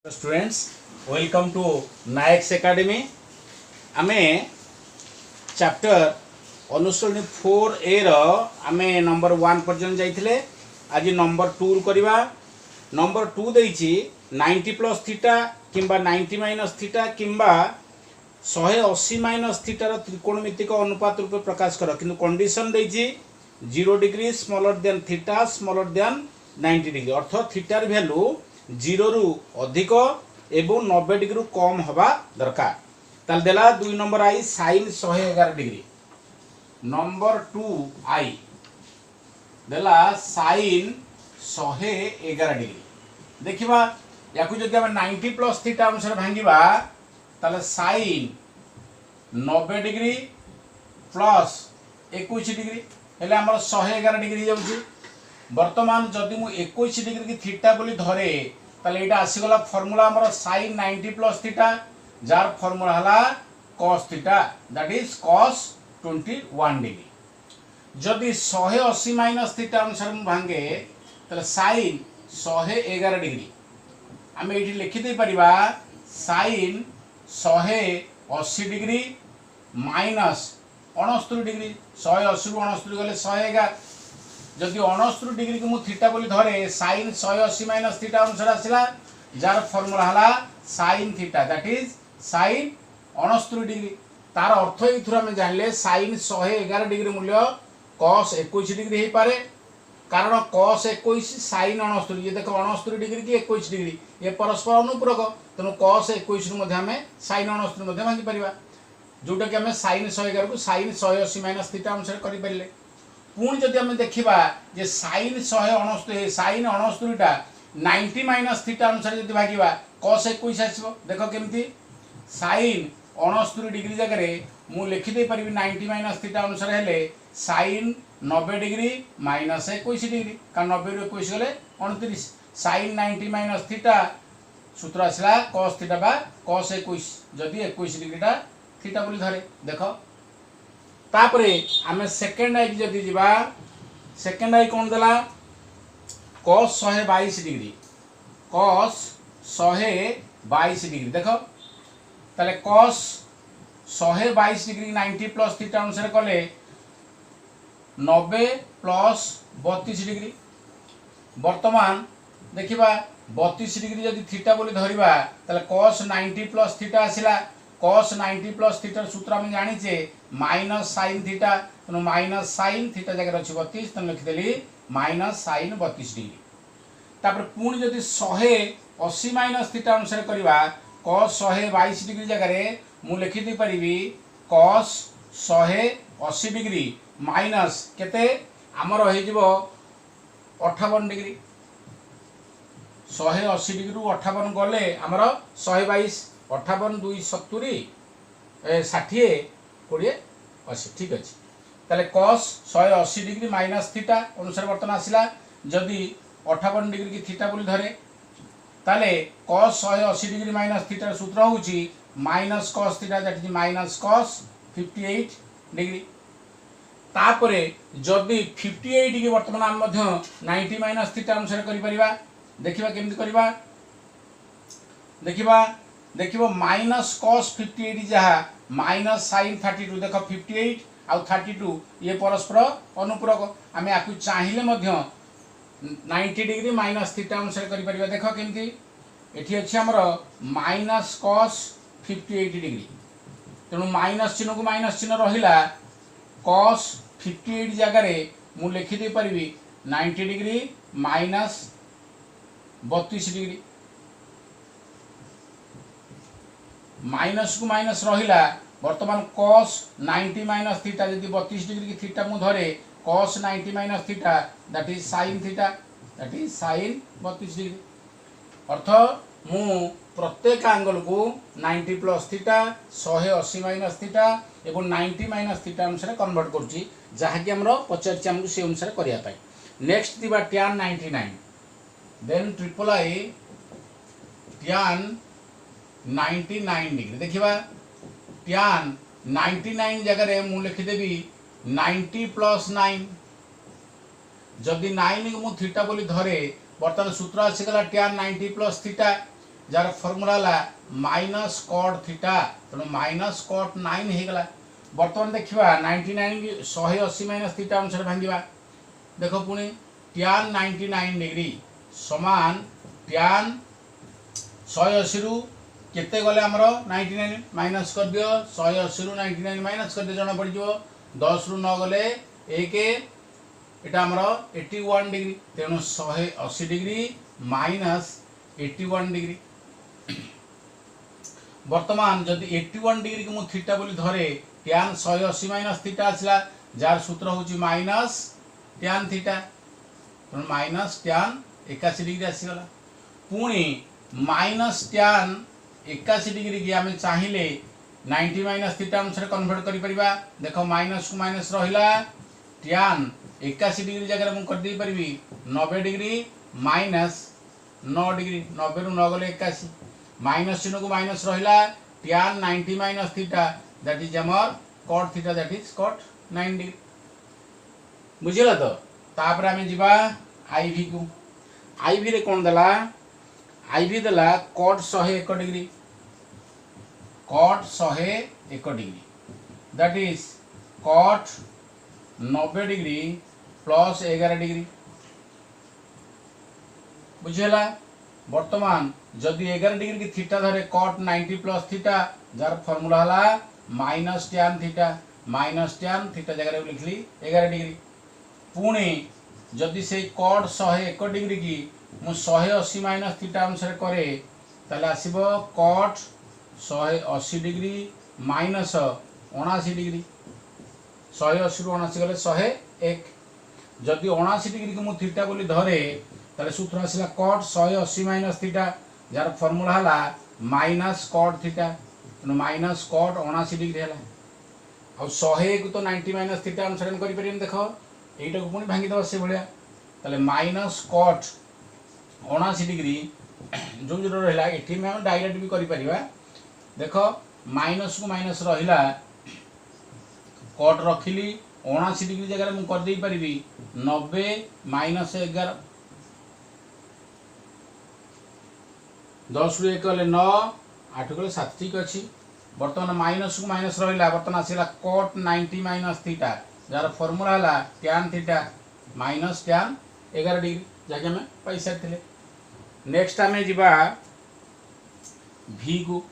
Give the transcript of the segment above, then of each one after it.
Students welcome to Nayaks academy आमे chapter अनुसरणी 4A आमे number 1 पर्यंत जाइथिले आज नंबर 2 करबा। नंबर 2 देइछि 90 प्लस थीटा किंबा 90 माइनस थीटा किंबा 180 माइनस थीटार त्रिकोणमितिक अनुपात रूप प्रकाश कर किंतु कंडीशन देइछि 0 degree smaller than theta smaller than 90 degree अर्थ थीटार वैल्यू 0 रु अधिक एवं 90 डिग्री कम हवा दरकार। ताल देला 2 नंबर आई साइन 111 डिग्री। नंबर 2 आई देला साइन 111 डिग्री। देखिबा याकु जदि हम 90 प्लस थीटा अनुसार भांगिबा ताले साइन 90 डिग्री प्लस 21 डिग्री हेले हमर 111 डिग्री जाउची। वर्तमान जदि मु 21 डिग्री की थीटा बोली धरे ताले एटा आसीगला फार्मूला हमर sin 90 plus theta jar formula हला cos theta that is cos 21 degree. जदि 180 माइनस थीटा अनुसार मु भांगे ताले sin 111 डिग्री आमे एठी लिखि दे परिबा sin 180 डिग्री माइनस 69 डिग्री 180 रु 69 गले 111 जदि 69 डिग्री को मु थीटा बोली धरे sin 180 माइनस थीटा अनुसार आसिला जार फार्मूला हला sin theta that is sin 69 degree. तार अर्थ एथुरा में जानले sin 111 डिग्री मूल्य cos 21 डिग्री हे पारे कारण cos 21 sin 69 ये देखो 69 डिग्री की 21 डिग्री ये परस्पर अनुपूरक तेणु cos 21 रु मध्ये हमें sin 69 मध्ये भांगी परिबा जोटा कि हमें sin 111 को sin 180 माइनस थीटा अनुसार करि परले। पुणी जदि आम देखा जे साइन 169 साइन 69टा 90 माइनस थीटा अनुसार जब भागा cos 21 आसो देख केमती साइन 69 डिग्री जगह मु लिखिदे पारि 90 माइनस थीटा अनुसार हेले साइन 90 डिग्री माइनस 21 डिग्री कारण 90 रु 21 गले 29 साइन 90 माइनस थीटा सूत्र आसला cos थीटा बा cos 21 जदि 21 डिग्रीटा थीटा बोली धरे देख तापरे आमे सेकेंड आई जदि जीवा सेकेंड आई कौन देला cos 122 डिग्री cos 122 डिग्री देखो ताले cos 122 डिग्री 90 प्लस थीटा अनुसार कले 90 प्लस 32 डिग्री वर्तमान देखिबा 32 डिग्री जदि थीटा बोली धरिबा ताले cos 90 प्लस थीटा आसिला cos 90 प्लस थीटा सूत्र हम जानिचे माइनस sin थीटा तेणु माइनस sin थीटा जगह अच्छी 32 तेणु लिखिदेली माइनस sin 32 डिग्री। तापर पुणी जदि 180 माइनस थीटा अनुसार करवा cos 122 डिग्री जगह मु लिखि दे परिबी cos 180 डिग्री माइनस केते आमर हे जिवो 58 डिग्री 180 डिग्री 58 गले आमर 122 58 2 70 60 20 80 ठीक अच्छे ताले cos 180 डिग्री माइनस थीटा अनुसार बर्तन आसिला जदि 58 डिग्री की थीटा बोली धरे ताले cos 180 डिग्री माइनस थीटा सूत्र होउची minus cos theta that is minus cos 58 degree. तापरे जदि 58 की वर्तमान हम मध्य 90 माइनस थीटा अनुसार करि परिबा देखिबा केमति करिबा देखिबा माइनस cos 58 जहा माइनस sin 32 देख 58 आउ 32 ये परस्पर अनुपूरक आमे आकु चाहिले मध्य 90 डिग्री माइनस थीटा अनुसार करि परिबा देख केमती एठी अछि हमर माइनस cos 58 डिग्री तेणु माइनस चिन्ह को माइनस चिन्ह रहिला cos 58 जगह मु लिखि दे परिबी 90 डिग्री माइनस 32 डिग्री माइनस को माइनस रहिला वर्तमान cos 90 माइनस थीटा यदि 32 डिग्री की थीटा मु धरे cos 90 minus theta that is sin theta that is sin 32 degree अर्थ मु प्रत्येक एंगल को 90 प्लस थीटा 180 माइनस थीटा एवं 90 माइनस थीटा अनुसार कन्वर्ट करछि जहा कि हमरो पचारछि हमकु से अनुसार करिया पाई। नेक्स्ट दिबा tan 99 then triple I tan 99 degree देखिबा tan 99 जगह मु लिखि देबी 90 प्लस 9 जदि 9 को मु थीटा बोली धरे बर्तमान सूत्र आसीगला tan 90 प्लस थीटा जार फॉर्मूला ला माइनस कॉट थीटा तेणु माइनस कॉट 9 हो गला। बर्तमान देखिबा 99 180 माइनस थीटा अनुसार भांगिबा। देखो पुणी tan 99 डिग्री समान tan 180 रु केते गले हमर 99 माइनस कर दियो 180 रु 99 माइनस कर दियो जणा पड़ जिवो 10 रु 9 गले 1 एटा हमर 81 डिग्री तेणु 180 डिग्री माइनस 81 डिग्री। वर्तमान जदि 81 डिग्री को मु थीटा बोली धरे tan 180 माइनस थीटा आसला जार सूत्र होची माइनस tan थीटा तेणु माइनस tan 81 डिग्री आसीगला। पुणी माइनस tan 81 डिग्री की आम चाहिए 90 माइनस थीटा अनुसार कन्वर्ट करि परिबा। देखो माइनस को माइनस रहिला tan 81 डिग्री जगह मुझे कर दे परिबी 90 डिग्री माइनस 9 डिग्री 90 रु 9 गले 81 माइनस चिन्ह को माइनस रहिला tan 90 minus theta that is हमर cot theta that is cot 9 degree. बुझिला तो तापर आमे जिबा आईवी को। आईवी रे कोन दला आईवी दला cot 101 degree cot 101 degree that is cot 90 degree plus 11 degree. बुझेला वर्तमान जदि 11 डिग्री की थीटा धरे cot 90 प्लस थीटा जार फॉर्मूला हला माइनस tan थीटा जगह लिखली 11 डिग्री। पुणी जदि से cot 101 डिग्री की मु 180 माइनस थीटा अनुसार करे ताले आसीबो cot 180 डिग्री माइनस 79 डिग्री 180 रु 79 गले 101 जदि 79 डिग्री को मु थीटा बोली धरे ताले सूत्र आसला cot 180 माइनस थीटा जार फॉर्मूला हला माइनस cot थीटा तेणु माइनस cot 79 डिग्री हला। आ 101 तो 90 माइनस थीटा अनुसार हम करि परिम। देखो एटा को पुणी भांगी दबा से भलिया ताले माइनस cot 79 डिग्री जो जो रहला एठी में हम डायरेक्ट भी करि परिबा। देखो माइनस को माइनस रहिला cot रखिली 79 डिग्री जगह मु कर दे परिबी 90 माइनस 11 10 रु 1 गले 9 8 गले 7 ठीक अच्छी। बर्तमान माइनस को माइनस रहिला बर्तमान आसीला cot 90 माइनस थीटा जार फॉर्मूला हला tan theta minus tan 11 degree जाके हमें पैसा थिले। नेक्स्ट आमे जिबा v को।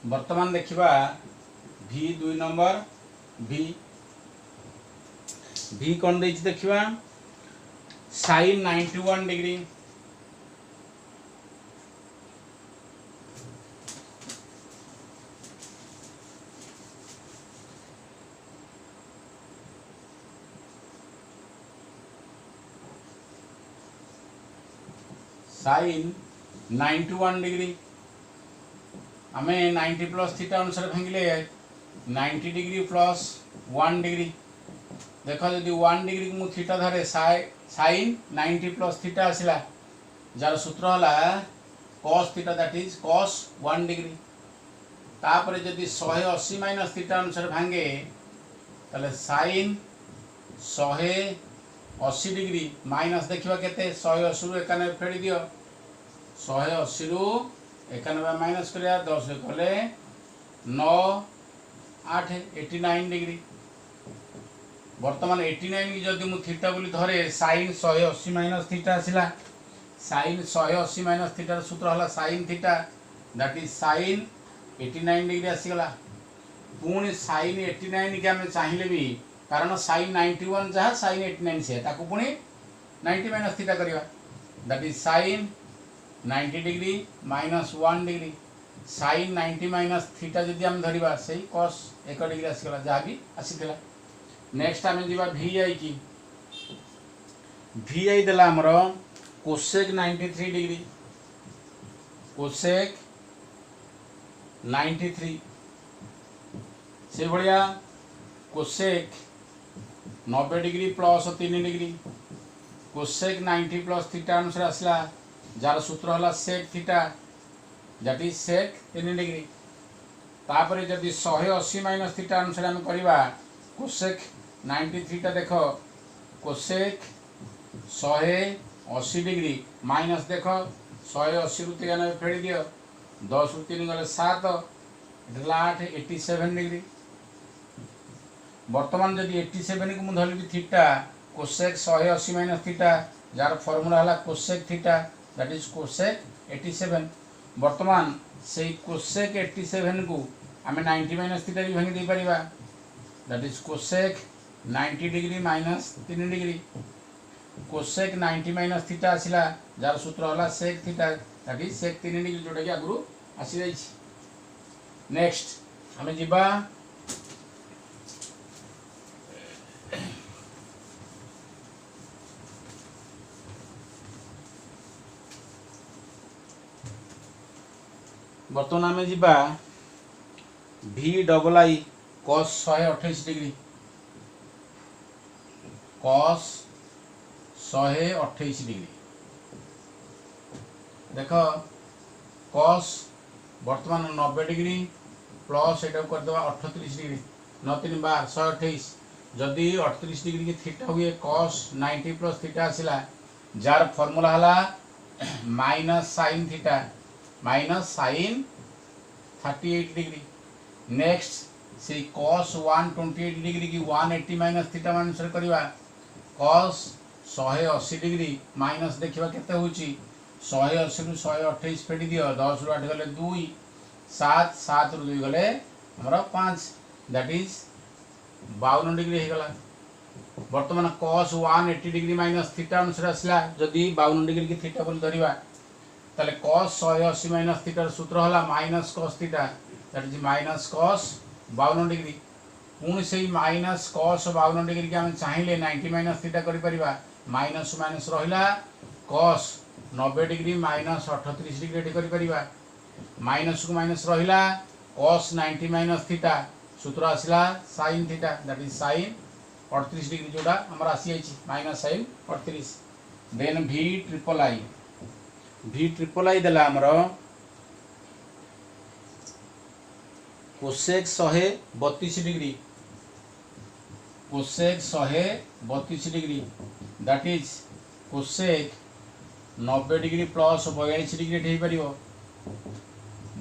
वर्तमान देखिबा v 2 नंबर v कौन देछि देखिबा sin 91 डिग्री sin 91 डिग्री हमें 90 प्लस थीटा अनुसार भांगिले 90 डिग्री प्लस 1 डिग्री। देखो यदि 1 डिग्री को थीटा धरे साइन 90 प्लस थीटा आसला जार सूत्र हला cos theta that is cos 1 degree. तापर यदि 180 माइनस थीटा अनुसार भांगे ताले साइन 180 डिग्री माइनस देखिबा केते 180 रु 91 फेडी दियो 180 रु 91 माइनस करिया 10 कले 9 8 89 डिग्री। वर्तमान 89 की जदि मु थीटा बोली धरे sin 180 माइनस थीटा आसिला sin 180 माइनस थीटा सूत्र हला sin theta that is sin 89 degree आसीगला। पुणी sin 89 के हमें चाहिए भी कारण sin 91 जहाँ sin 89 से ताकू पुणी 90 माइनस थीटा करिवा that is sin 90 degree minus 1 degree sin 90 minus theta जदि हम धरिबा सही cos 1 डिग्री आसीगला जहाँ भी आसीथिला। नेक्स्ट आमे जिबा vi की vi देला हमरो cosec 93 डिग्री cosec 93 से बढ़िया cosec 90 degree plus 3 degree cosec 90 plus theta अनुसार आसला जार सूत्र है sec theta that is sec 3 degree तापर जदि 180 माइनस थीटा अनुसार आम करवा कोसेक 90 थीटा देख कोसेक 180 डिग्री माइनस देख 180 रु 93 फेड़ी दियो 10 रु 3 गले 7 8 87 डिग्री बर्तमान जदि 87 को धरली थीटा कोसेक 180 माइनस थीटा जार फॉर्मूला है cosec theta that is cosec 87 बर्तमान से कोसेक 87 को आम 90 माइनस थीटा भी भांगी दे परिबा that is cosec 90 degree minus 3 degree cosec 90 minus theta आसला जार सूत्र है sec theta that is sec 3 degree जोटा कि आगु आसी जाइए। नेक्स्ट आम जीवा बर्तमान आम जीवा भी double I cos 128 degree cos 128 degree देख कॉस बर्तमान 90 डिग्री प्लस एटा करदे 38 डिग्री 9 3 12 128 जदि 38 डिग्री की थीटा हुए कॉस 90 प्लस थीटा आसला जार फॉर्मूला है minus sine theta minus sine 38 degree next से कॉस 128 डिग्री की 180 माइनस थीटा माइनस करवा कॉस 180 डिग्री माइनस देखा केते होची 180 रु 128 फेटी दियो 10 रु 8 गले 2 7 7 रु 2 गले हमरा 5 दैट इज 52 डिग्री हे गला वर्तमान कॉस 180 डिग्री माइनस थीटा अनुसार आसला जदि 52 डिग्री की थीटा बोल धरिबा ताले कॉस 180 माइनस थीटा सूत्र हला minus cos theta that is minus cos 52 degree पुणी से माइनस कॉस 52 डिग्री के हम चाहिए 90 माइनस थीटा करि परिबा माइनस माइनस रहिला कॉस 90 डिग्री माइनस 38 डिग्री करि परिबा माइनस को माइनस रहिला कॉस 90 माइनस थीटा सूत्र आसला sign theta that is sine 38 degree जोड़ा हमर आसी आइछि माइनस साइन 38 देन भी ट्रिपल आई देला हमर cosec 132 degree cosec 132 degree that is cosec 90 degree plus 42 degree हो पारिबो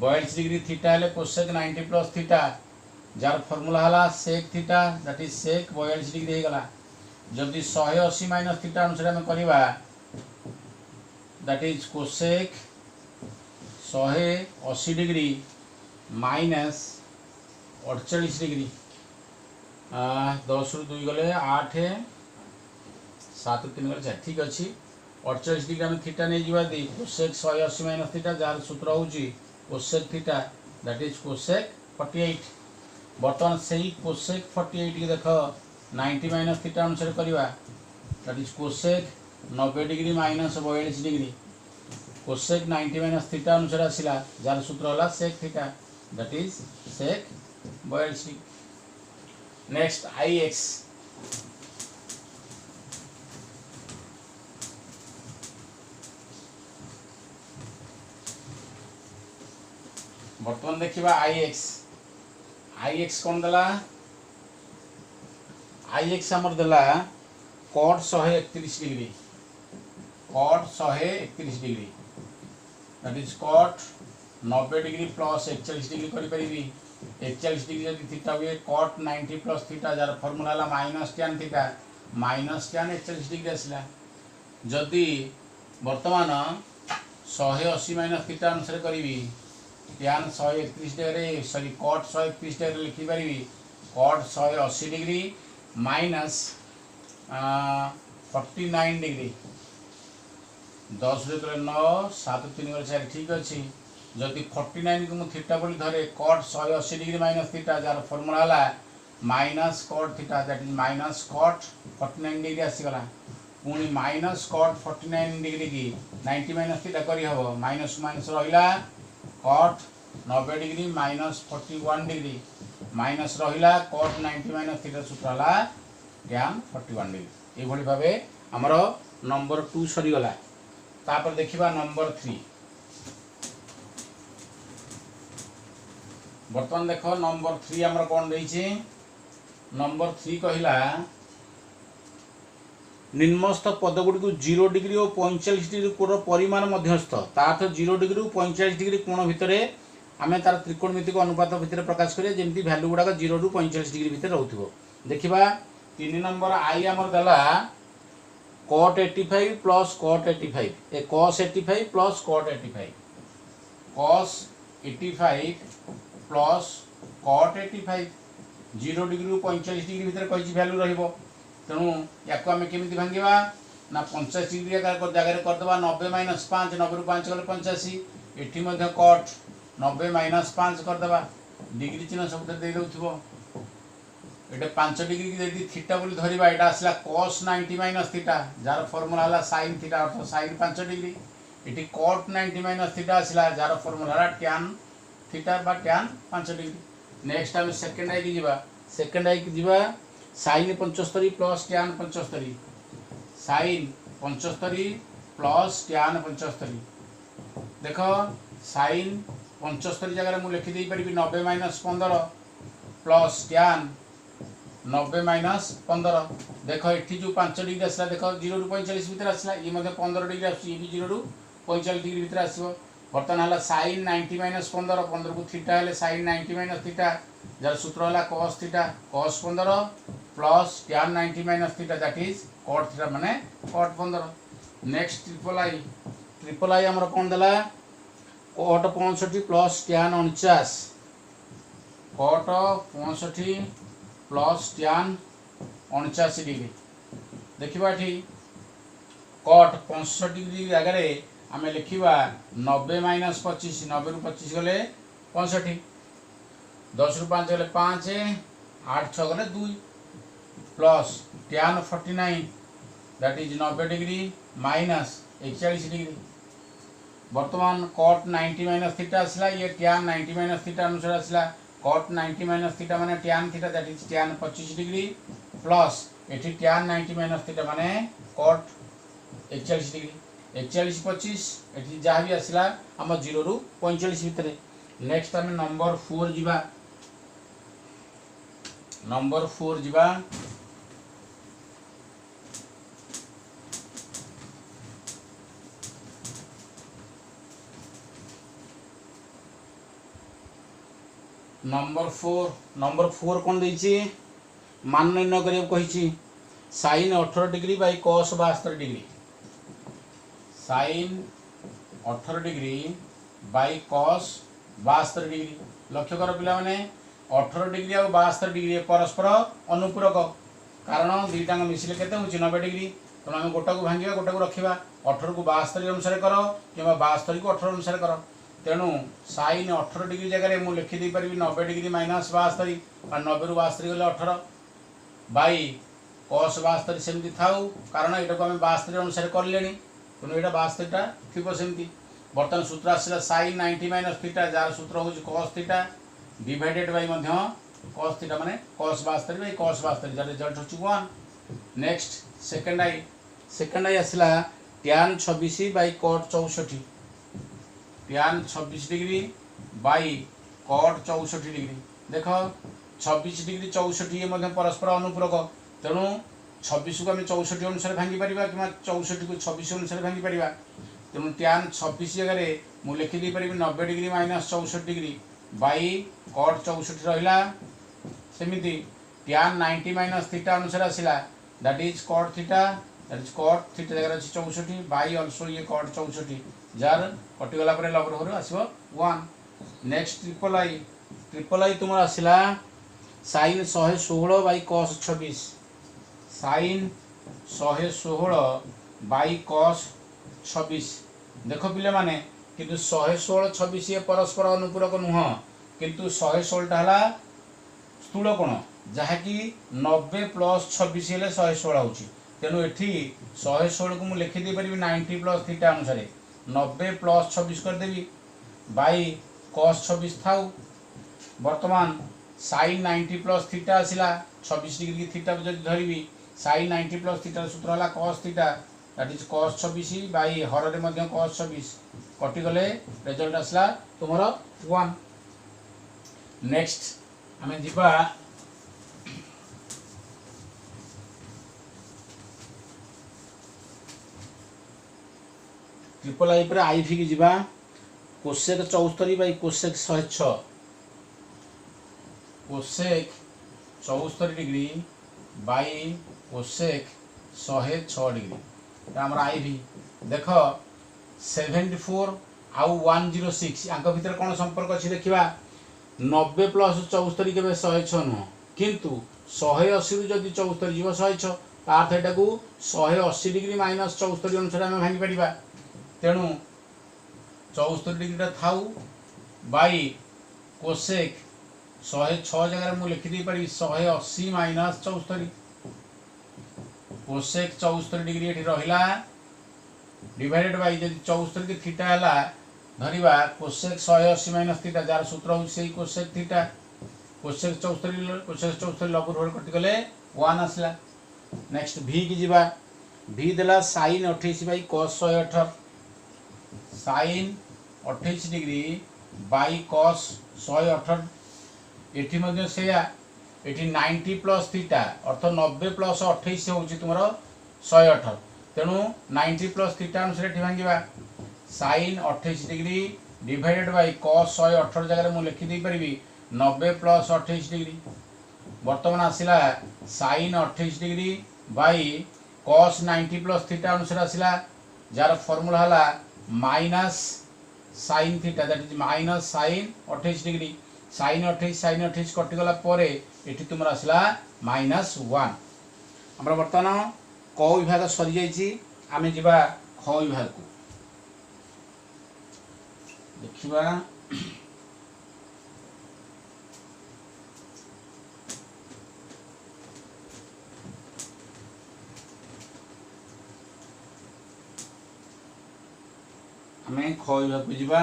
42 डिग्री थीटा हेले कोसेक 90 प्लस थीटा जार फॉर्मूला हला sec theta that is sec 42 degree हो गला जदि 180 माइनस थीटा अनुसार हम करबा that is cosec 180 degree minus 48 degree 10 रु 2 गले 8 7 3 गले 4 ठीक अच्छी 48 डिग्री आम थीटा नहीं जावा दी कोसेक 180 माइनस थीटा जार सूत्र होची cosec theta that is cosec 48 बर्तमान से ही कोसेक 48 की देख 90 माइनस थीटा अनुसार करवा that is cosec 90 degree minus 42 degree cosec 90 minus theta अनुसार आसला जार सूत्र होला sec theta that is sec 42 degree. Next I X बर्तमान देखिबा आई एक्स कौन देला आई एक्स हमर देला cot 131 degree cot 131 degree that is cot 90 degree plus 41 degree करि परिबी 41 डिग्री जदि थीटा हुए कॉट 90 प्लस थीटा जार फॉर्मूला हला minus tan theta minus tan 41 degree आसला जदि वर्तमान 180 माइनस थीटा अनुसार करी tan 131 degree sorry cot 131 degree लिखि परिबी कॉट 180 डिग्री माइनस 49 डिग्री 10 रे 9 7 3 4 ठीक अच्छी जदि 49 को थीटा बोली धरे कॉट 180 डिग्री माइनस थीटा जार फॉर्मूला हला minus cot theta that is minus cot 49 degree आसीगला पुणी माइनस कॉट 49 डिग्री की 90 माइनस थीटा करी हबो माइनस माइनस रहिला cot 90 degree minus 41 degree minus रहा कट 90 माइनस थीटा सूत्र है tan 41 डिग्री। ये भाव आमर नंबर 2 सरीगला। तापर देखिबा नंबर 3। बर्तमान देख नंबर 3 आमर कौन देइछि। नंबर 3 कहला निम्नस्थ पदगुड़ी को 0 डिग्री और 45 डिग्री कोण परिमाण मध्यस्थ तार्थ 0 डिग्री और 45 डिग्री कोण भितर आम तार त्रिकोणमितिक अनुपात भितर प्रकाश करें जमी भैल्यू गुड़ाक 0 रु 45 डिग्री भितर रोक। देखा 3 नंबर आई आमर देला cot 85 प्लस cot 85 ए cos 85 plus cot 85 cos 85 plus cot 85 0 degree रु 45 डिग्री भितर कही भैल्यू रहिबो। तेणु या आम केमी भांगा ना 50 डिग्री जगह करदे 90 माइनस 5 90 रु 5 गले 85 एटी कट 90 माइनस 5 करदे डिग्री चिन्ह सब दे दउथिबो। एटा 5 डिग्री की थीटा बोली धरिबा एटा आसला cos 90 माइनस थीटा जार फॉर्मूला हला sin थीटा अर्थ sin 5 degree. Eighty cot 90 minus theta आसला जार फॉर्मूला हला tan थीटा बा tan 5 डिग्री। नेक्स्ट आम सेकंड आई की जीवा। सेकंड आई की जीवा sin 75 plus tan 75 sin 75 plus tan 75। देख sin 75 जगह मुझे लिखिदे पारि 90 माइनस 15 प्लस tan 90 माइनस 15। देख ये जो 5 डिग्री आसला देख 0 रु 45 भितर आसला ये 15 डिग्री आस 0 रु 45 डिग्री भितर आसो। बर्तमान है sin 90 माइनस 15 15 को थीटा है sin 90 माइनस थीटा जार सूत्र है cos theta cos 15 plus tan 90 minus theta that is cot theta माने cot 15। नेक्स्ट ट्रिपल आई आमर कौन देला cot 65 plus tan 49 cot 65 plus tan 49 degree. देखिबा एठी cot 65 डिग्री जगह आम लिखा 90 माइनस 25 90 रु 25 गले 65 10 रु 5 गले 5 8 6 गले 2 plus tan 49 that is 90 degree minus 41 degree. वर्तमान cot 90 माइनस थीटा आसला ये tan 90 माइनस थीटा अनुसार आसला cot 90 माइनस थीटा माने tan theta that is tan 25 degree plus एठी tan 90 माइनस थीटा माने cot 41 डिग्री 41 25 एठी जहाँ भी आसला आम 0 रु 45 भितर। नेक्स्ट आम नंबर 4 जीवा। नंबर 4 जीवा नंबर 4 कौन देछि मान निर्णय करियो कहिछि sin 18 degree by cos 72 degree sin 18 degree by cos 72 degree. लक्ष्य कर पिला माने 18 डिग्री और 72 डिग्री परस्पर अनुपूरक कारण दुईटा मिसिले केते होछि 90 डिग्री। तेणु आम गोटा को भांगा गोटा को रखा 18 को 72 अनुसार कर कि 72 को 18 अनुसार कर। तेणु sin 18 डिग्री जगह मुझे लिखिदे पारि 90 डिग्री माइनस 72 और 90 रु 72 गले 18 बाई cos 72 सेमती थाउ कारण यहाँ को आम 72 अनुसार कर ले। तेणु यहाँ 72टा थी सेमती। बर्तमान सूत्र आसला sin 90 माइनस थीटा जार सूत्र हूँ cos theta divided by cos theta माने cos 72 by cos 72 jar result हो 1। नेक्स्ट सेकंड आई आसला tan 26 by cot 64 tan 26 degree by cot 64 degree. देख 26 डिग्री 64 ये परस्पर अनुपूरक तेणु 26 को आम 64 अनुसार भांगी पार कि 64 को 26 अनुसार भांगी पार। तेणु tan 26 जगह मुझे लिखिदे पारि 90 degree minus 64 degree by cot 64 रहा सेमती tan 90 माइनस थीटा अनुसार आसला दैट इज cot थीटा जगह अच्छी 64 बाई अल्सो ये cot 64 जार कटिगला लबर आसो 1। नेक्स्ट ट्रिपल आई तुम आसला sin 116 by cos 26 sin 116 by cos 26। देख पिले माने किंतु 116 26 ये परस्पर अनुपूरक नुह किंतु 116 है स्थूल कोण जहाँकि 90 प्लस 26 हेले 116 होची। तेणु एठी 116 को मुझे लिखिदे पारि 90 प्लस थीटा अनुसार 90 प्लस 26 करदेवी बाई cos 26 थाउ। वर्तमान sin 90 प्लस थीटा आसला 26 डिग्री की थीटा जब धरबी sin 90 प्लस थीटा सूत्र है cos theta that is cos 26 by her रे मध्य cos 26 कटि गले रिजल्ट आसला तुमरो 1। नेक्स्ट आमे जिबा ट्रिपल आई पर आई भी की जिबा cosec 74 by cosec 106 cosec 74 degree by cosec 106 degree आमर आई भी देख 74 आउ 106 यांक भितर कौन संपर्क अच्छी देखा 90 प्लस 74 के 106 नुह किंतु 180 रु जदि 74 जीव 106 अर्थ एटा को 180 डिग्री माइनस 74 अनुसार आम भांगी पारिबा तेणु 74 डिग्री थाउ बाई कोसेक 106 जगह मुझे लिखिदे पारि 180 माइनस 74 कोसेक 74 डिग्री ये रहा डिवाइडेड बाई जब 74 की थीटा है धरवा कोसेक 180 माइनस थीटा जार सूत्र हूँ से कोसेक थीटा कोसेक 74 लघु कटिगले 1 आसला। नेक्स्ट भी की जीवा भी देला sine 28 by cos 118 sine 28 degree by cos 118 एठी मध्य सेया एठी 90 प्लस थीटा अर्थ 90 प्लस 28 होची तुमरो 118 तेणु 90 प्लस थीटा अनुसार एठी भांगिबा sine 28 degree divided by cos 118 जगह मु लिखि दे परिबी 90 प्लस 28 डिग्री वर्तमान आसिला sine 28 degree by cos 90 plus theta अनुसार आसिला जार फॉर्मूला हला minus sine theta that is minus sine 28 degree sine 28 कटिगला परे एठी तुमर आसला -1 हमरा वर्तमान क विभाग सरी जाइछि आमे जिबा ख विभाग को देखिबा आमे ख विभाग को जिबा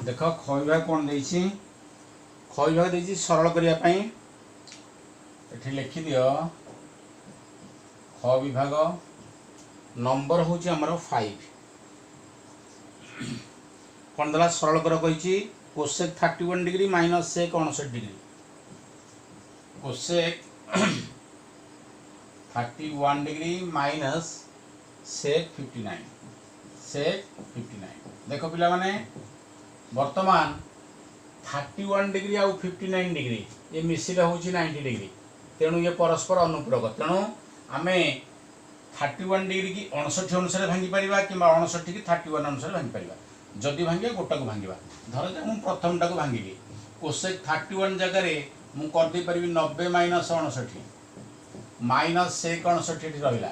देख ख विभाग कौन देछि ख विभाग देछि सरल करिया पई एठी लिखि दियो ख विभाग नंबर होछि हमर 5 कौन दला सरल कर कहिछि cosec 31 degree minus sec 59 degree cosec 31 degree minus sec 59 देखो पिला माने वर्तमान 31 डिग्री आउ 59 डिग्री ये मिसिला होची 90 डिग्री तेणु ये परस्पर अनुपूरक तेणु आमे 31 डिग्री की 59 अनुसार भांगी परिबा कि 59 की 31 अनुसार भांगी परिबा जदि भांगे गोटा को भांगीबा धर जे हम प्रथम टा को भांगीली कोसेक 31 जगह रे मु कर दे परिबी 90 माइनस 59 माइनस सेक 59 रहिला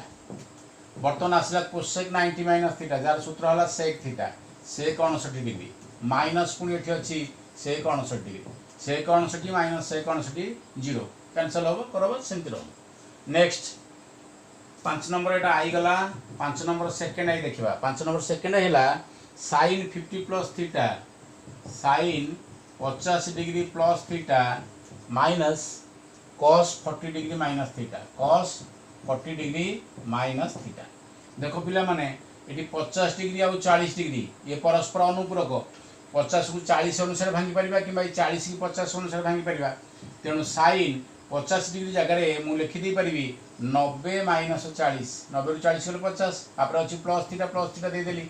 वर्तमान आसला कोसेक 90 माइनस थीटा जार सूत्र हला sec theta sec 59 degree minus पुणी एठी अछि sec 59 degree sec 59 minus sec 59 0 cancel हो करब सेंति रहो। नेक्स्ट 5 नंबर एटा आई गला 5 नंबर सेकंड आई देखिबा 5 नंबर सेकंड हैला sin 50 plus theta sin 50 degree plus theta minus cos 40 degree minus theta cos 40 degree minus theta देखो पिला माने एटी 50 डिग्री और 40 डिग्री ये परस्पर अनुपूरक 50 को 40 अनुसार भांगी परिबा कि 40 की 50 अनुसार भांगी परिबा तेणु sin 50 डिग्री जगह मु लिखि दे परिबी 90 माइनस 40 90 रु 40 गले 50 आपरे अछि प्लस थीटा दे देली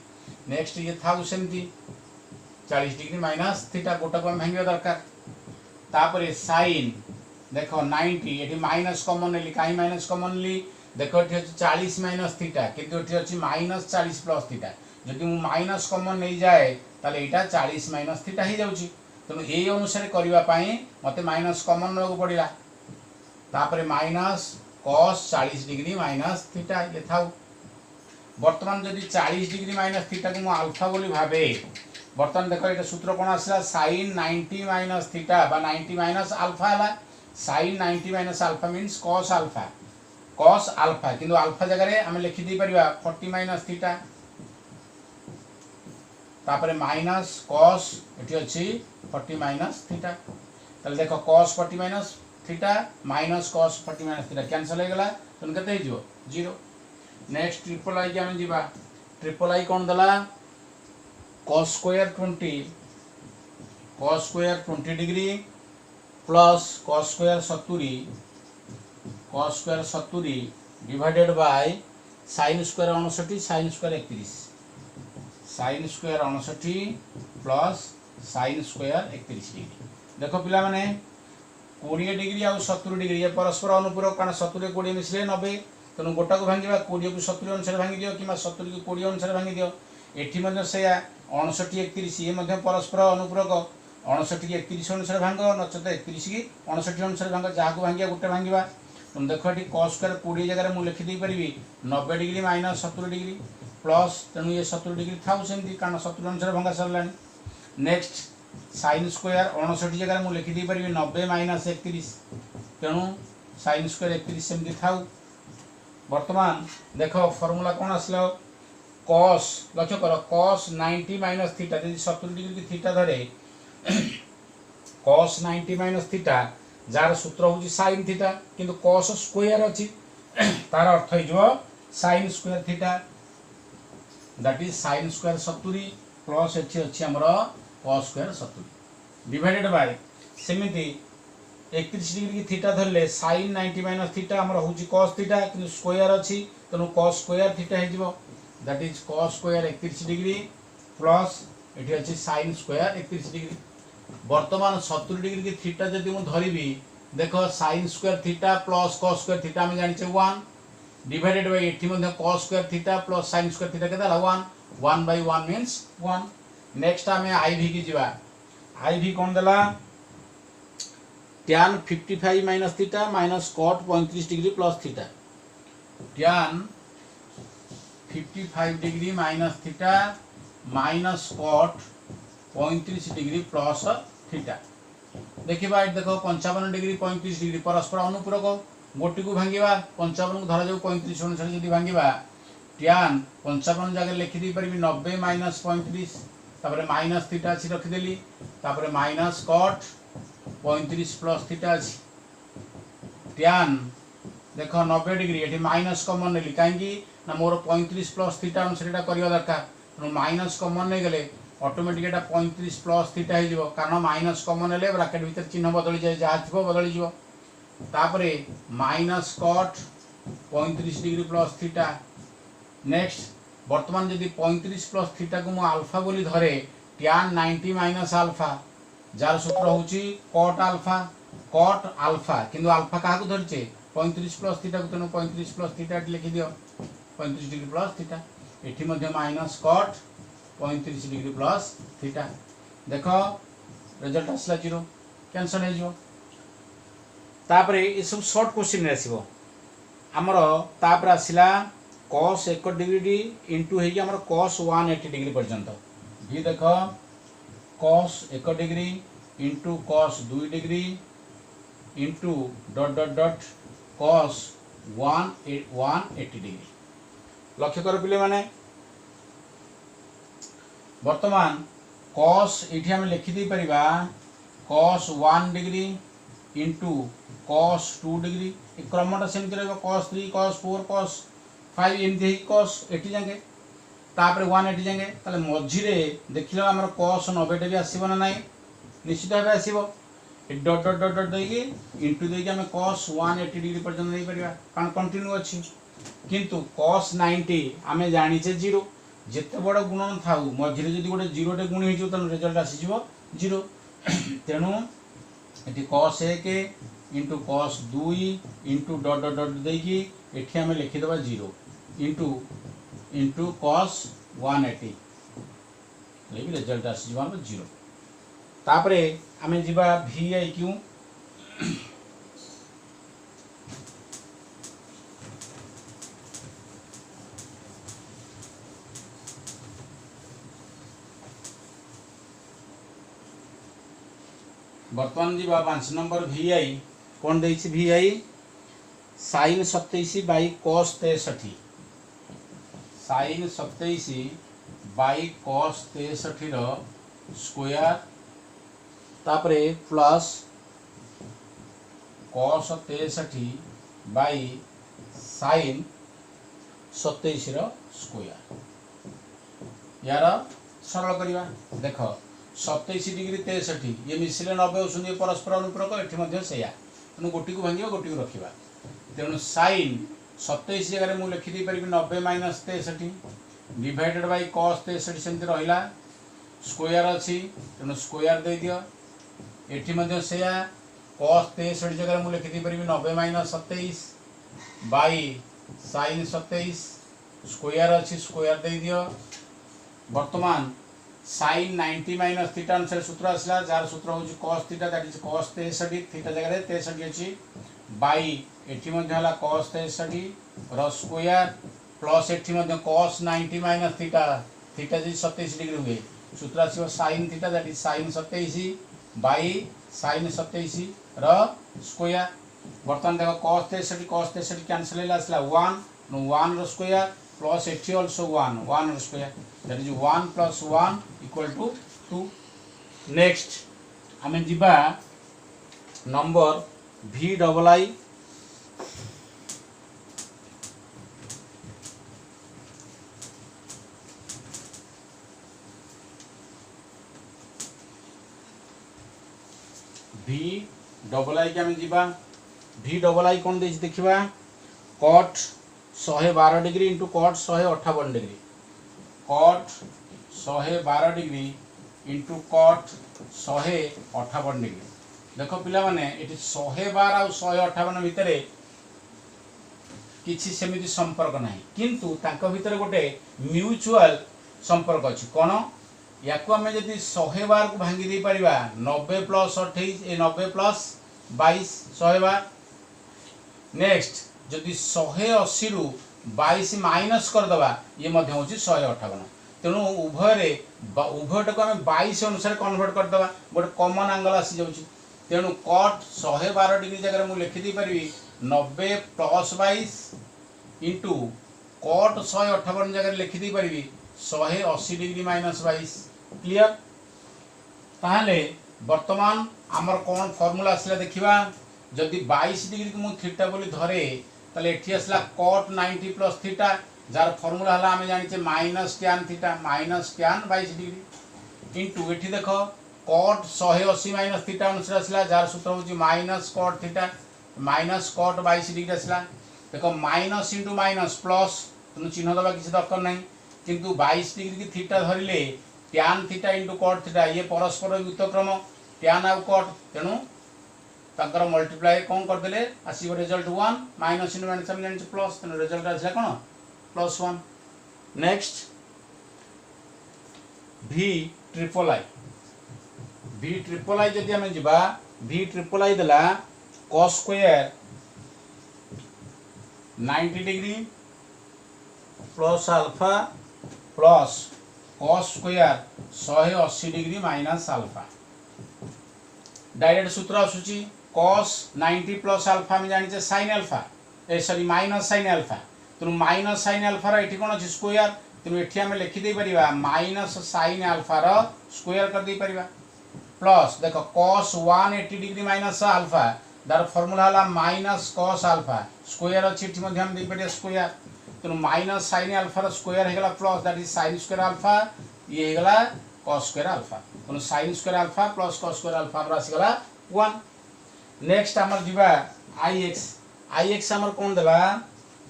नेक्स्ट ये थाउ सेमती 40 डिग्री माइनस थीटा गोटा को भांगिबा दरकार तापरे sin देखो 90 एटी माइनस कॉमन लेली काई माइनस कॉमन ली देखो एटी अछि 40 माइनस थीटा किंतु एटी अछि माइनस 40 प्लस थीटा जदि मु माइनस कॉमन नहीं जाए ताले एटा 40 माइनस थीटा ही जाउची तनो ए अनुसार करिवा पई मते माइनस कॉमन लगो पड़िला तापरे minus cos 40 degree minus theta ये थाउ वर्तमान जदि 40 डिग्री माइनस थीटा को मु अल्फा बोली भाबे बर्तमान देख ये सूत्र कौन आसला sin 90 माइनस थीटा बा 90 माइनस अल्फा है sin 90 minus alpha means cos alpha किंतु अल्फा जगह आम लिखिदे पारिबा 40 माइनस थीटा तापर माइनस cos एटी अछि 40 माइनस थीटा तले देख cos 40 minus theta minus cos 40 minus theta cancel हो गला तुम केते हो जिवो 0 नेक्स्ट ट्रिपल आई के हम जीवा ट्रिपल आई कौन दला cos square 20 degree plus cos square 70 divided bye sin square 59 sin square 31 sin square 59 plus sin square 31 degree देख पिला माने 20 डिग्री और 70 डिग्री ये परस्पर अनुपूरक कारण 70 20 मिसले 90 तेणु गोटा को भांगा 20 को 70 अनुसार भांगी दियो कि 70 को 20 अनुसार भांगी दियो एठी मध्य से 59 31 ये मध्य परस्पर अनुपूरक 59 की 31 अनुसार भांग नचेत 31 की 59 अनुसार भांग जहाँ को भांगिया गोटे भांगा तुम देख ये cos स्क्वायर 20 जगह मुझे लिखिदे पारि 90 डिग्री माइनस 70 डिग्री प्लस तेणु ये 70 डिग्री था सेमती कारण 70 अनुसार भंगा सरला नेक्स्ट sin स्क्वायर 59 जगह मुझे लिखिदे पारि 90 माइनस 31 तेणु sin स्क्वायर 31 सेमती था वर्तमान देख फर्मूला कौन आसला cos लक्ष्य कर cos 90 माइनस थीटा यदि 70 डिग्री की थीटा धरे cos 90 माइनस थीटा जार सूत्र हूँ sin थीटा किंतु cos स्क्वायर अच्छी तार अर्थ हो sin square theta that is sin square 70 plus एठी अच्छी हमर cos स्क्वायर 70 डिवाइडेड बाय सेमिति 31 डिग्री की थीटा धरले sin 90 माइनस थीटा हमर हूँ cos थीटा किंतु स्क्वायर अच्छी तेणु cos स्क्वायर थीटा हो that is cos square 31 degree plus एठी अच्छी sin स्क्वायर 31 डिग्री वर्तमान 70 डिग्री की थीटा जदि मु धरिबी देखो sin square theta plus cos square theta हम जानिचे 1 डिवाइडेड बाय एठी मध्ये cos square theta plus sin square theta केता 1 by 1 मींस 1 नेक्स्ट हमें iv की जीवा iv कोन देला tan 55 minus theta minus cot 35 degree plus theta tan 55 degree minus theta minus cot 35 degree plus theta देखिबा देखो 55 डिग्री 35 डिग्री परस्पर अनुपूरक गोटी को भांगिबा 55 को धरा जाऊ 35 अनुसार यदि भांगिबा tan 55 जगह लिखि दी परिबी 90 माइनस 35 तापर माइनस थीटा अछि रखि देली तापर माइनस cot 35 प्लस थीटा अछि tan देखो 90 डिग्री एठी माइनस कॉमन नेली काहेकि ना मोर 35 प्लस थीटा अनुसार एटा करिया दरकार तो माइनस कॉमन नै गेले ऑटोमेटिक एटा 35 प्लस थीटा हो कारण माइनस कॉमन हेले ब्रैकेट भीतर चिन्ह बदली जाए जहाँ थी बदली जाव तापरे minus cot 35 degree plus theta next वर्तमान जदि 35 प्लस थीटा को मुझे अल्फा बोली धरे tan 90 माइनस अल्फा जार सूत्र हूँ कट अल्फा किंतु अल्फा क्या धरचे 35 प्लस थीटा को तेणु 35 प्लस थीटा लिखि दियो 35 डिग्री प्लस थीटा एठी मध्य minus cot 35 degree plus theta देख रिजल्ट आसला 0 कैंसल हो तापरे ये सब शॉर्ट क्वेश्चन आसीबो हमर तापर आसिला cos 1 डिग्री इंटू हेकी हमर cos 180 डिग्री पर्यंत भी देख cos 1 degree into cos 2 degree into dot dot dot cos 180 degree लक्ष्य कर पिले माने वर्तमान cos ये आम लिखिदे पारिबा cos 1 degree into cos 2 degree क्रमटा सेमती रहा cos 3 cos 4 cos 5 एमती cos 80 जाए तापर 180 जाए ताले मझिरे देखिल आम cos 90 भी आसो ना ना निश्चित भाव आसो डट डट डट डट देकी इंटू देकी आम cos 180 डिग्री पर्यंत नहीं पारिबा कारण कंटिन्यू अच्छी किंतु cos 90 आम जानीचे 0 जिते बड़ गुणन था मझे जब गोटे 0 टे गुणी हो रिजल्ट आसीज 0 तेणु ये cos 1 इंटू cos 2 इंटू डट डट डट देकी एठी आम लिखिदेवा 0 इंटू इंटू cos 180 रिजल्ट आसीज 0 तापरे आम जीवा VIQ बर्तमान जी 5 नंबर vi कौन देछि vi sin 27 by cos 63 sin 27 by cos 63 रो स्क्वायर तापरे प्लस cos 63 बाई sin 27 रो स्क्वायर यार सरल करवा देख 27 डिग्री 63 ये मिसिले 90 होती परस्पर अनुपूरक ये से तेणु गोटी को भांग गोटी को रखा तेणु sin 27 जगह मुझे लिखिदी पारि 90 माइनस 63 डिवाइडेड बाय cos 63 सेमती रहा स्क्वायर अच्छी तेणु स्क्वायर दे दियो एठी से cos 63 जगह मुझे लिखिदी पारि 90 माइनस 27 बाई sin 27 स्क्वायर अच्छी स्क्वायर दे दियो वर्तमान sin 90 माइनस थीटा अनुसार सूत्र आसला जार सूत्र हूँ cos theta that is cos 63 theta जगह 63 अच्छी बाई एठी हला cos 63 रो स्क्वायर प्लस एठी cos 90 माइनस थीटा थीटा जी 27 डिग्री हुए सूत्र आसो sin theta that is sin 27 by sin 27 रो स्क्वायर वर्तमान देखो cos 63 कैंसिल होला आसला 1 1 रो स्क्वायर प्लस एठी आल्सो 1 1 रो square that is 1 plus 1 equal to 2 next आमे जिबा नंबर vi के आमे जिबा vi कौन देछि देखिबा cot 112 degree into cot 158 degree cot 112 degree into cot 158 degree देख पिला माने एटी 112 और 158 भितर किसी सेमिति संपर्क नहीं किंतु तांको भितर गोटे म्यूचुअल संपर्क अछि कोन याको आमे जदि 112 को भांगी दे परिबा 90 प्लस 28 ए 90 प्लस 22 112 नेक्स्ट जदि 180 रु 22 माइनस कर दबा ये मध्य होची 158 तेणु उभयटा को आमे 22 अनुसार कन्वर्ट कर दबा गोटे कॉमन एंगल आसी जाउची तेणु cot 112 डिग्री जगह मुझे लिखिदी पारि 90 प्लस 22 इंटू cot 158 जगह लिखिदी पारि 180 डिग्री माइनस 22 क्लियर ताहले वर्तमान आमर कौन फॉर्मूला आसला देखिबा जदि 22 डिग्री को मु थीटा बोली धरे ताले एठी आसला cot 90 प्लस थीटा जार फॉर्मूला हला आमे जानिचे minus tan theta minus tan 22 degree into एठी देखो cot 180 माइनस थीटा अनुसार आसला जार सूत्र होची minus cot theta minus cot 22 degree आसला देखो माइनस इंटू माइनस प्लस तुम चिन्ह दबा किसी दरकार नहीं किंतु 22 डिग्री की थीटा धरिले tan theta into cot theta ये परस्पर व्युत्क्रम tan आउ cot तेणु तांकर मल्टीप्लाई कौन कर देले आसीबो रिजल्ट 1 माइनस इंटू माइनस हम जानि प्लस तेणु रिजल्ट आसला cone plus 1 next v triple I जदि आमे जिबा v ट्रिपल आई देला cos square 90 degree plus alpha plus cos square 180 degree minus alpha direct सूत्र आसुची cos 90 प्लस अल्फा में जानिचे sin अल्फा ए सॉरी माइनस sin अल्फा तेणु minus sin alpha रो एठी कोन अछि स्क्वायर तेणु एठी आमे लिखि दे परिबा माइनस sin अल्फा रो स्क्वायर कर दे परिबा प्लस देखो cos 180 डिग्री माइनस अल्फा दार फार्मूला हला माइनस cos अल्फा स्क्वायर अछि एठी मध्ये हम दे परिया स्क्वायर तेणु माइनस sin अल्फा रो स्क्वायर हेगला plus that is sin square alpha ये हेगला cos स्क्वायर अल्फा तेणु sin square alpha plus cos square alpha हमरा आसीगला 1 नेक्स्ट हमर दिबा ix हमर कोन देला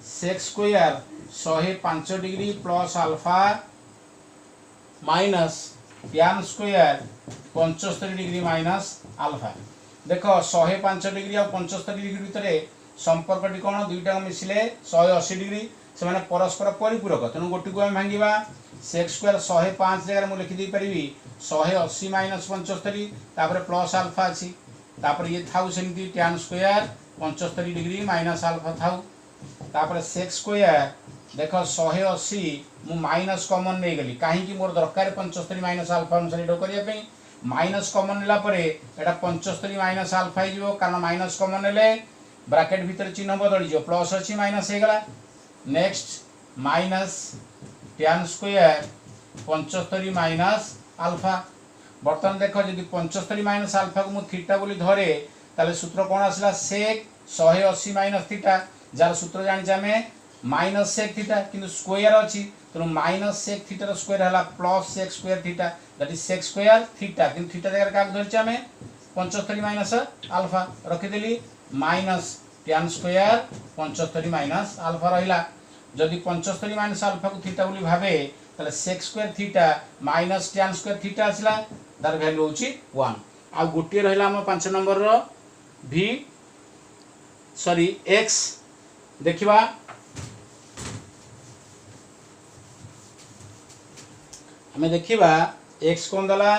sec square 105 degree plus alpha minus tan square 75 degree minus alpha देखो 105 डिग्री और 75 डिग्री भितर संपर्कटी कौन दुईटा मिसिले 180 डिग्री से माने परस्पर परिपूरक तेणु गोटी को भांगा सेक्स स्क्वायर 105 जगह मुझे लिखिदे पारि 180 माइनस 75 तापर प्लस अल्फा अच्छी तापर ये थाउ सेमती tan square 75 degree minus alpha थाउ तापर सेक्स स्क्वायर देख 180 मु माइनस कॉमन नहीं गली कहीं मोर दरकार 75 माइनस अल्फा अनुसार एडो करिया पे माइनस कॉमन नेला परे एटा 75 माइनस अल्फा हो कारण माइनस कॉमन नेले ब्रैकेट भीतर चिन्ह बदली जो प्लस अच्छी माइनस हो गला next minus tan square 75 minus alpha बर्तमान देख जदि 75 माइनस अल्फा को मु थीटा बोली धरे ताले सूत्र कौन आसला सेक 180 माइनस थीटा जार सूत्र जानि आमे माइनस सेक थीटा किंतु स्क्वायर अछि तो माइनस सेक थीटा स्क्वायर हला plus sec square theta that is sec square theta किंतु थीटा जगह का धरछि आमे 75 माइनस अल्फा रखि देली minus tan square 75 minus alpha रहिला जदि 75 माइनस अल्फा को थीटा बोली भाबे ताले sec square theta minus tan square theta आसला दार वैल्यू होची 1 आ गोटे रहिला हम 5 नंबर रो v सॉरी x देखिबा हमें देखिबा x कोन दला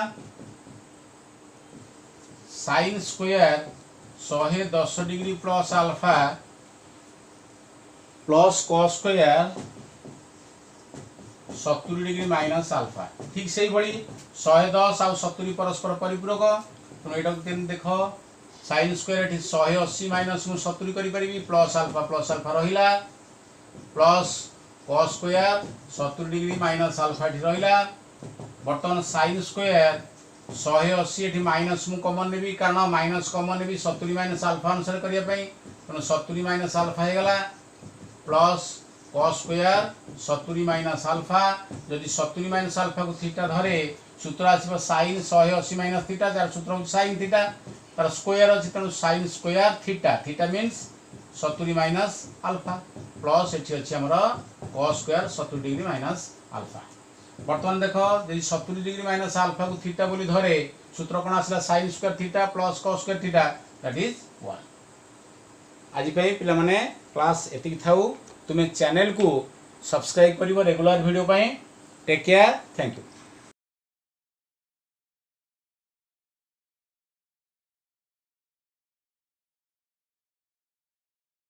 sin square 110 degree plus alpha plus cos square 70 degree minus alpha ठीक से भली 110 आ 70 परस्पर परिपूरक तुम एटा देख sin स्क्वायर एठी 180 माइनस मु 70 करि परिबी प्लस अल्फा रहिला plus cos square 70 degree minus alpha एठी रहिला बर्तमान sin स्क्वायर 180 एठी माइनस मु कॉमन नेबी कारण माइनस कॉमन नेबी 70 माइनस अल्फा अनुसार करिया पई तनो 70 माइनस अल्फा हे गला plus cos square 70 minus alpha जदि 70 माइनस अल्फा को थीटा धरे सूत्र आसीबो sin 180 माइनस थीटा जार सूत्र हो sin थीटा तार स्क्वायर अछि तनो sin square theta theta means 70 minus alpha plus एठी अछि हमरो cos square 70 degree minus alpha बर्तमान देखो यदि 70 डिग्री माइनस अल्फा को थीटा बोली धरे सूत्र कोन आसला sin square theta plus cos square theta that is 1 आज पे पिला माने क्लास एति थाउ तुमे चैनल को सब्सक्राइब करिवो रेगुलर वीडियो पई टेक केयर थैंक यू।